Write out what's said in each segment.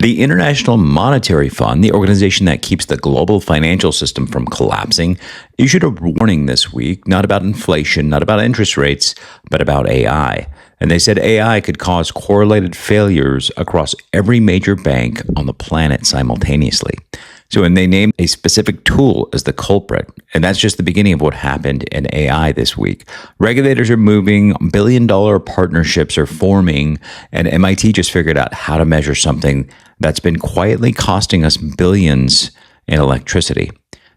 The International Monetary Fund, the organization that keeps the global financial system from collapsing, issued a warning this week, not about inflation, not about interest rates, but about AI. And they said AI could cause correlated failures across every major bank on the planet simultaneously. And they named a specific tool as the culprit. And that's just the beginning of what happened in AI this week. Regulators are moving, billion-dollar partnerships are forming, and MIT just figured out how to measure something that's been quietly costing us billions in electricity.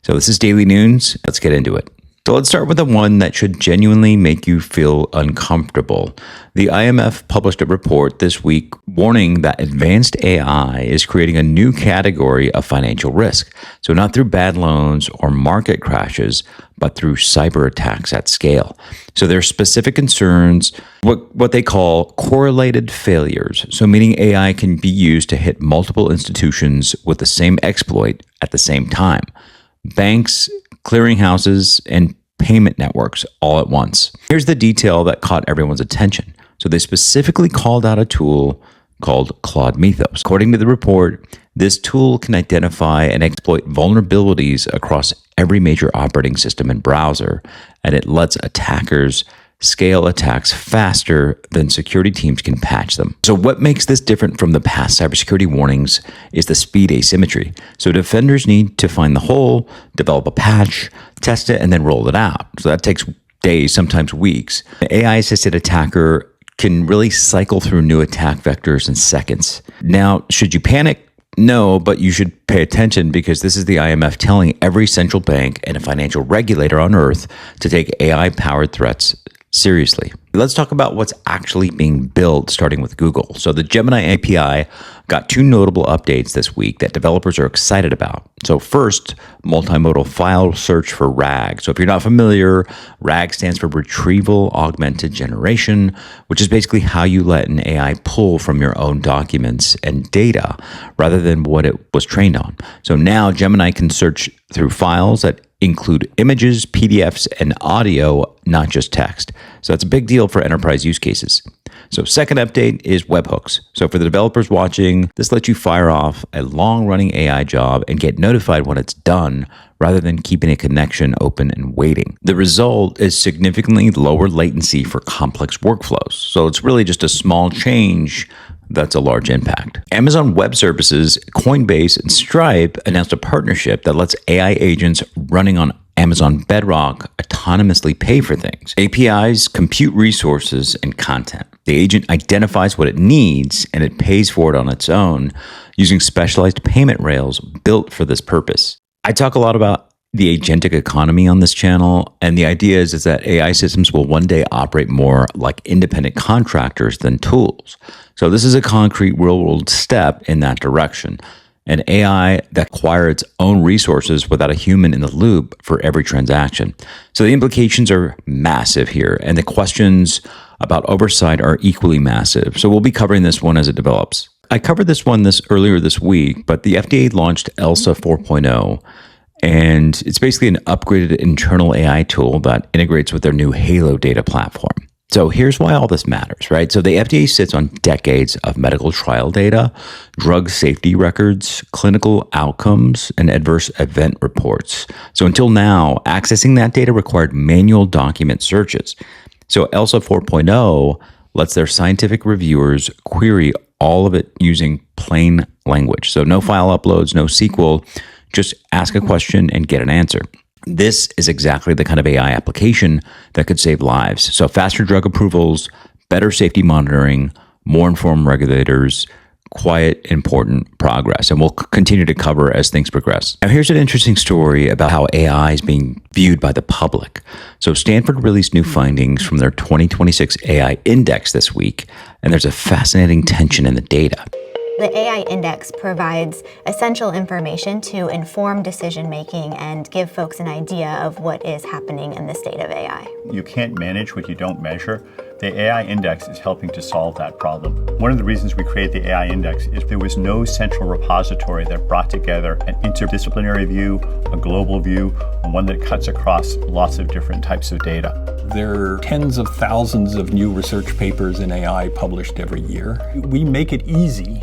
So this is Daily News. Let's get into it. So let's start with the one that should genuinely make you feel uncomfortable. The IMF published a report this week warning that advanced AI is creating a new category of financial risk. So not through bad loans or market crashes, but through cyber attacks at scale. So there are specific concerns, what they call correlated failures. So meaning AI can be used to hit multiple institutions with the same exploit at the same time. Banks, clearinghouses, and payment networks all at once. Here's the detail that caught everyone's attention. So they specifically called out a tool called Claude Mythos. According to the report, this tool can identify and exploit vulnerabilities across every major operating system and browser, and it lets attackers scale attacks faster than security teams can patch them. So what makes this different from the past cybersecurity warnings is the speed asymmetry. So defenders need to find the hole, develop a patch, test it, and then roll it out. So that takes days, sometimes weeks. The AI-assisted attacker can really cycle through new attack vectors in seconds. Now, should you panic? No, but you should pay attention because this is the IMF telling every central bank and a financial regulator on Earth to take AI-powered threats seriously. Let's talk about what's actually being built, starting with Google. So the Gemini API got two notable updates this week that developers are excited about. So first, multimodal file search for RAG. So if you're not familiar, RAG stands for Retrieval Augmented Generation, which is basically how you let an AI pull from your own documents and data rather than what it was trained on. So now Gemini can search through files that include images, PDFs, and audio, not just text. So that's a big deal for enterprise use cases. So second update is webhooks. So for the developers watching, this lets you fire off a long-running AI job and get notified when it's done rather than keeping a connection open and waiting. The result is significantly lower latency for complex workflows. So it's really just a small change that's a large impact. Amazon Web Services, Coinbase, and Stripe announced a partnership that lets AI agents running on Amazon Bedrock autonomously pay for things. APIs compute resources and content. The agent identifies what it needs and it pays for it on its own using specialized payment rails built for this purpose. I talk a lot about the agentic economy on this channel, and the idea is that AI systems will one day operate more like independent contractors than tools. So this is a concrete real-world step in that direction. An AI that acquires its own resources without a human in the loop for every transaction. So the implications are massive here, and the questions about oversight are equally massive. So we'll be covering this one as it develops. I covered this one earlier this week, but the FDA launched ELSA 4.0, and it's basically an upgraded internal AI tool that integrates with their new Halo data platform. So here's why all this matters, right? So the FDA sits on decades of medical trial data, drug safety records, clinical outcomes, and adverse event reports. So until now, accessing that data required manual document searches. So ELSA 4.0 lets their scientific reviewers query all of it using plain language. So no file uploads, no SQL, just ask a question and get an answer. This is exactly the kind of AI application that could save lives. So faster drug approvals, better safety monitoring, more informed regulators, quiet, important progress. And we'll continue to cover as things progress. Now, here's an interesting story about how AI is being viewed by the public. So Stanford released new findings from their 2026 AI Index this week, and there's a fascinating tension in the data. The AI Index provides essential information to inform decision-making and give folks an idea of what is happening in the state of AI. You can't manage what you don't measure. The AI Index is helping to solve that problem. One of the reasons we created the AI Index is there was no central repository that brought together an interdisciplinary view, a global view, and one that cuts across lots of different types of data. There are tens of thousands of new research papers in AI published every year. We make it easy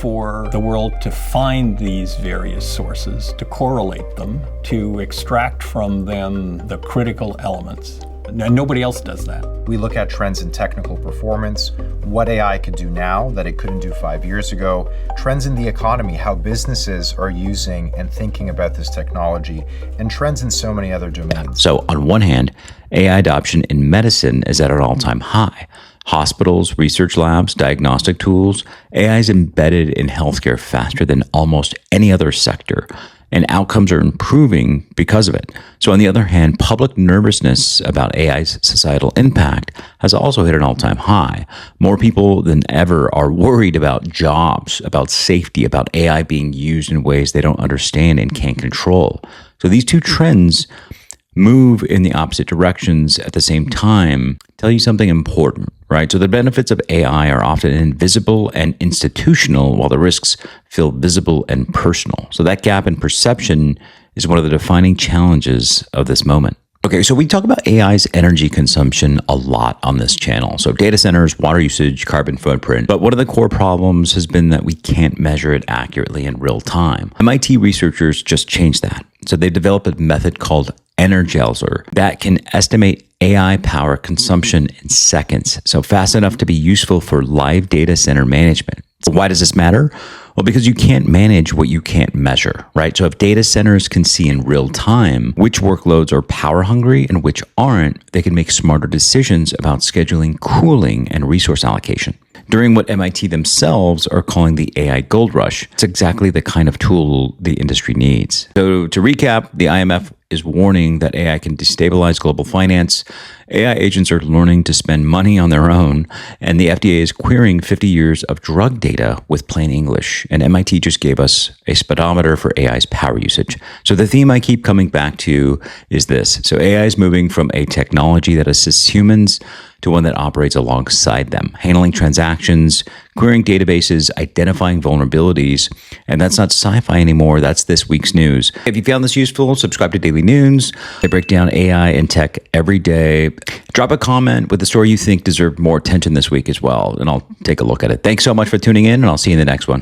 for the world to find these various sources, to correlate them, to extract from them the critical elements. Now, nobody else does that. We look at trends in technical performance, what AI could do now that it couldn't do 5 years ago, trends in the economy, how businesses are using and thinking about this technology, and trends in so many other domains. So on one hand, AI adoption in medicine is at an all-time high. Hospitals, research labs, diagnostic tools, AI is embedded in healthcare faster than almost any other sector, and outcomes are improving because of it. So on the other hand, public nervousness about AI's societal impact has also hit an all-time high. More people than ever are worried about jobs, about safety, about AI being used in ways they don't understand and can't control. So these two trends move in the opposite directions at the same time tell you something important, right? So the benefits of AI are often invisible and institutional, while the risks feel visible and personal. So that gap in perception is one of the defining challenges of this moment. Okay, so we talk about AI's energy consumption a lot on this channel. So data centers, water usage, carbon footprint. But one of the core problems has been that we can't measure it accurately in real time. MIT researchers just changed that. So they developed a method called Energizer that can estimate AI power consumption in seconds. So fast enough to be useful for live data center management. So why does this matter? Well, because you can't manage what you can't measure, right? So if data centers can see in real time which workloads are power hungry and which aren't, they can make smarter decisions about scheduling, cooling, and resource allocation. During what MIT themselves are calling the AI gold rush, it's exactly the kind of tool the industry needs. So to recap, the IMF is warning that AI can destabilize global finance. AI agents are learning to spend money on their own, and the FDA is querying 50 years of drug data with plain English. And MIT just gave us a speedometer for AI's power usage. So the theme I keep coming back to is this. So AI is moving from a technology that assists humans to one that operates alongside them, handling transactions, querying databases, identifying vulnerabilities. And that's not sci-fi anymore. That's this week's news. If you found this useful, subscribe to Daily News. I break down AI and tech every day. Drop a comment with a story you think deserved more attention this week as well, and I'll take a look at it. Thanks so much for tuning in, and I'll see you in the next one.